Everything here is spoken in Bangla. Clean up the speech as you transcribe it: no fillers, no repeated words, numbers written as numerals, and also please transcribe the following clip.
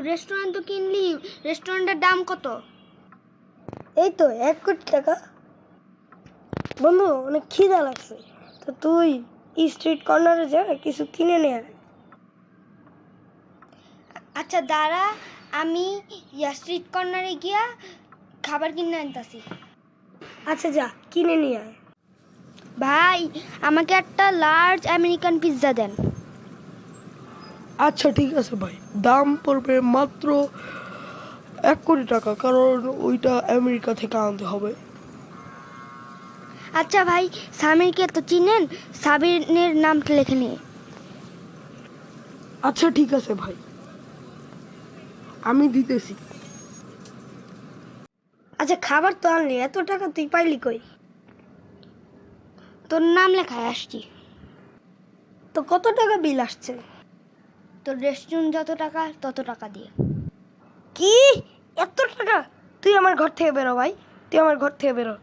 রেস্টুরেন্ট তো কিনলি, রেস্টুরেন্টের দাম কত? এই তো 1 কোটি টাকা। বন্ধু অনেক খিদা লাগছে, তো তুই স্ট্রিট কর্নারে যা কিছু কিনে নে আয়। আচ্ছা দাঁড়া, আমি স্ট্রিট কর্নারে গিয়া খাবার কিনে আনতাছি। আচ্ছা যা কিনে নিয়ে আয়। ভাই, আমাকে একটা লার্জ আমেরিকান পিৎজা দেন। আচ্ছা ঠিক আছে ভাই, দাম পড়বে মাত্র 1 কোটি টাকা, কারণ ওইটা আমেরিকা থেকে আনতে হবে। আচ্ছা ভাই, সামিরকে তো চিনেন, সাবিনের নামটা লিখে নিয়ে। আচ্ছা ঠিক আছে ভাই, আমি দিতেছি। আচ্ছা খাবার তো আনলি, এত টাকা তুই পাইলি কই? তোর নাম লেখায় আসছি। তো কত টাকা বিল আসছে? তোর রেস্টুরেন্ট যত টাকা তত টাকা দিয়ে। কি, এত টাকা? তুই আমার ঘর থেকে বেরো ভাই, তুই আমার ঘর থেকে বেরো।